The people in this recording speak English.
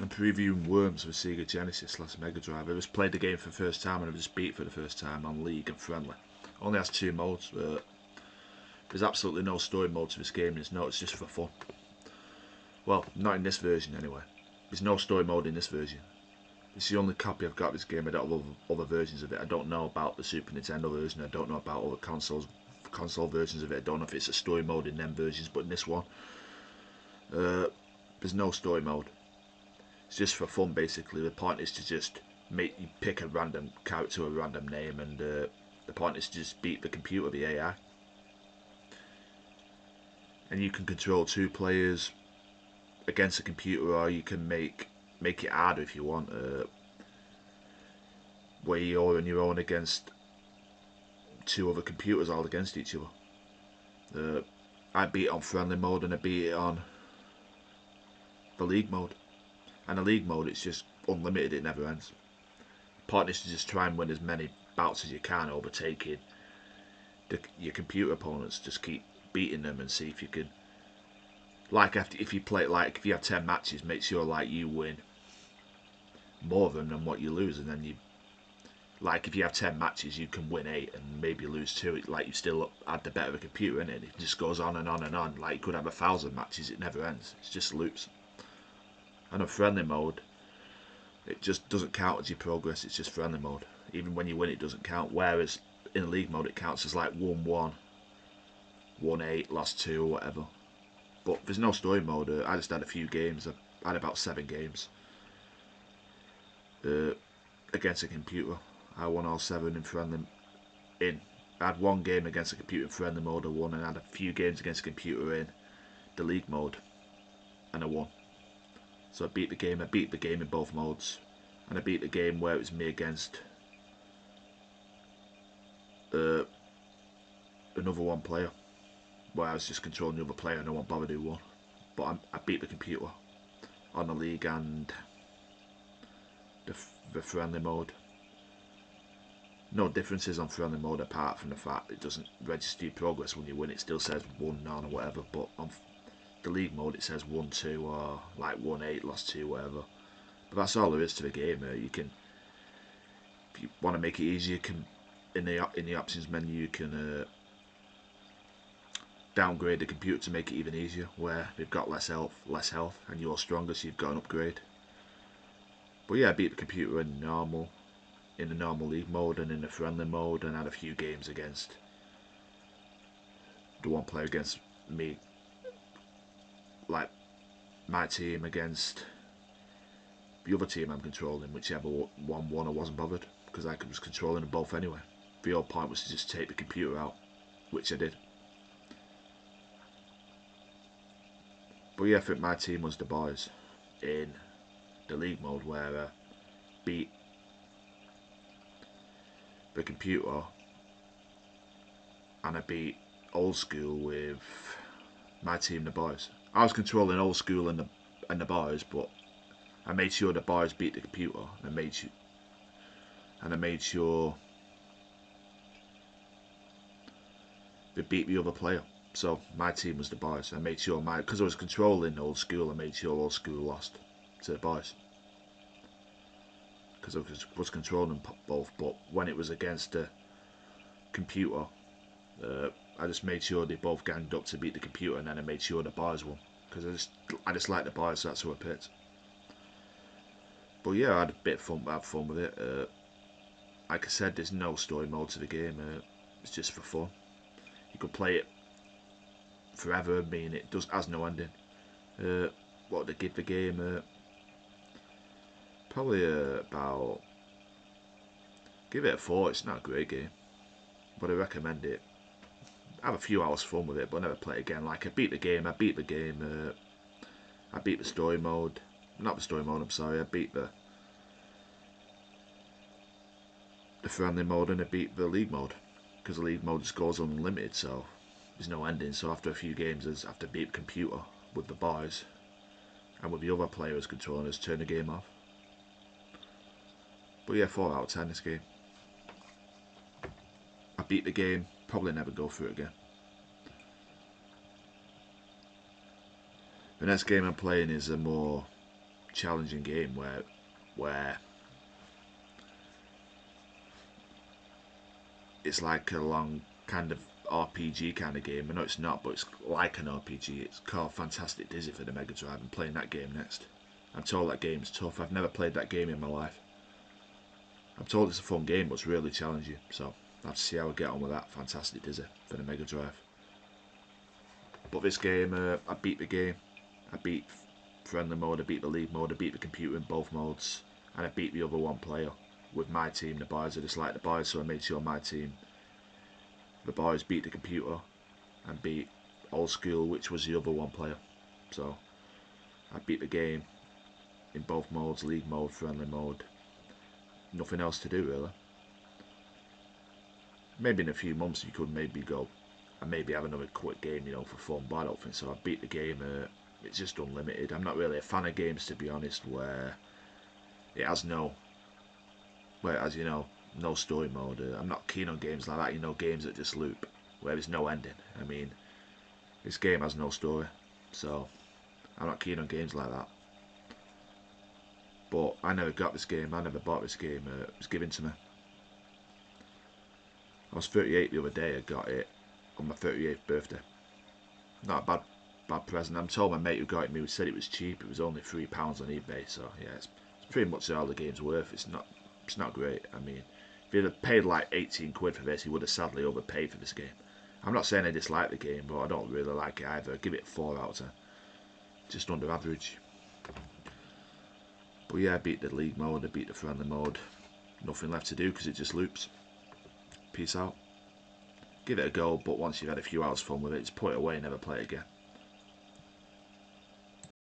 I'm previewing Worms for Sega Genesis / Megadrive. I just played the game for the first time and I've just beat it for the first time on League and Friendly. Only has 2 modes. There's absolutely no story mode to this game. It's just for fun. Well, not in this version anyway. There's no story mode in this version. It's the only copy I've got of this game. I don't have other versions of it. I don't know about the Super Nintendo version. I don't know about other console versions of it. I don't know if it's a story mode in them versions, but in this one, there's no story mode. It's just for fun, basically. The point is to just make you pick a random character, a random name, and the point is to just beat the computer, the AI. And you can control 2 players against a computer, or you can make it harder if you want, where you're on your own against 2 other computers all against each other. I beat it on friendly mode and I beat it on the league mode. And the league mode, it's just unlimited, it never ends. The point is to just try and win as many bouts as you can, overtaking your computer opponents. Just keep beating them and see if you can, like, if you have 10 matches, make sure like you win more of them than what you lose, and then you, like, if you have 10 matches, you can win 8 and maybe lose 2. Like, you still had the better computer, and it just goes on and on and on. Like, you could have 1,000 matches, it never ends. It's just loops. And on friendly mode, it just doesn't count as your progress. It's just friendly mode. Even when you win, it doesn't count. Whereas in league mode, it counts as like 1-1, 1-8, lost 2, or whatever. But there's no story mode. I just had a few games. I had about 7 games against a computer. I won all 7 in friendly. I had 1 game against a computer in friendly mode, I won, and I had a few games against a computer in the league mode, and I won. So I beat the game. I beat the game in both modes, and I beat the game where it was me against another 1 player, where I was just controlling the other player and no one bothered who won. But I beat the computer on the league and the friendly mode. No differences on friendly mode apart from the fact it doesn't register your progress when you win. It still says 1-9 or whatever, but on the league mode it says 1-2 or like 1-8, lost 2, whatever. But that's all there is to the game. You can, if you want to make it easier, you can in the options menu you can downgrade the computer to make it even easier, where they've got less health, and you're stronger, so you've got an upgrade. But yeah, I beat the computer in the normal league mode and in the friendly mode, and had a few games against the 1 player against me, like my team against the other team I'm controlling. Whichever one won, I wasn't bothered, because I was controlling them both anyway. The whole point was to just take the computer out, which I did. But yeah, I think my team was the boys in the league mode, where I beat the computer and I beat old school with my team, the boys. I was controlling old school and the boys, but I made sure the boys beat the computer, and I made sure they beat the other player. So my team was the boys. I made sure because I was controlling old school, I made sure old school lost to the boys, because I was controlling them both. But when it was against the computer, I just made sure they both ganged up to beat the computer, and then I made sure the boys won, because I just like the boys, so that's who I picked. But yeah, I had a bit of fun. I had fun with it. Like I said, there's no story mode to the game. It's just for fun. You could play it forever. I mean, it has no ending. What did I give the game? Probably about, give it a 4. It's not a great game, but I recommend it. I have a few hours fun with it, but I never play it again. Like, I beat the game. I beat the story mode. Not the story mode, I'm sorry. I beat the friendly mode, and I beat the league mode, because the league mode just goes unlimited, so there's no ending. So after a few games, I have to beat the computer with the boys, and with the other players controlling us, turn the game off. But yeah, 4 out of 10 this game. I beat the game, probably never go through it again. The next game I'm playing is a more challenging game where it's like a long kind of RPG kind of game. I know it's not, but it's like an RPG. It's called Fantastic Dizzy for the Megadrive. I'm playing that game next. I'm told that game's tough. I've never played that game in my life. I'm told it's a fun game, but it's really challenging. So I'll have to see how I get on with that Fantastic Dizzy for the Megadrive. But this game, I beat the game. I beat friendly mode, I beat the league mode, I beat the computer in both modes, and I beat the other one player with my team, the boys. I just like the boys, so I made sure my team, the boys, beat the computer and beat old school, which was the other one player. So I beat the game in both modes, league mode, friendly mode. Nothing else to do really. Maybe in a few months you could maybe go and maybe have another quick game, for fun, but I don't think so. I beat the game, it's just unlimited. I'm not really a fan of games, to be honest, where it has no, no story mode. I'm not keen on games like that, games that just loop, where there's no ending. I mean, this game has no story, so I'm not keen on games like that. But I never got this game, I never bought this game, it was given to me. I was 38 the other day, I got it on my 38th birthday. Not a bad present. I'm told my mate who got it me said it was cheap, it was only £3 on eBay, so yeah, it's pretty much all the game's worth. It's not great. I mean, if he'd have paid like 18 quid for this, he would have sadly overpaid for this game. I'm not saying I dislike the game, but I don't really like it either. I give it a 4 out of 10. Just under average. But yeah, I beat the league mode, I beat the friendly mode. Nothing left to do because it just loops. Peace out. Give it a go, but once you've had a few hours fun with it, just put it away and never play it again.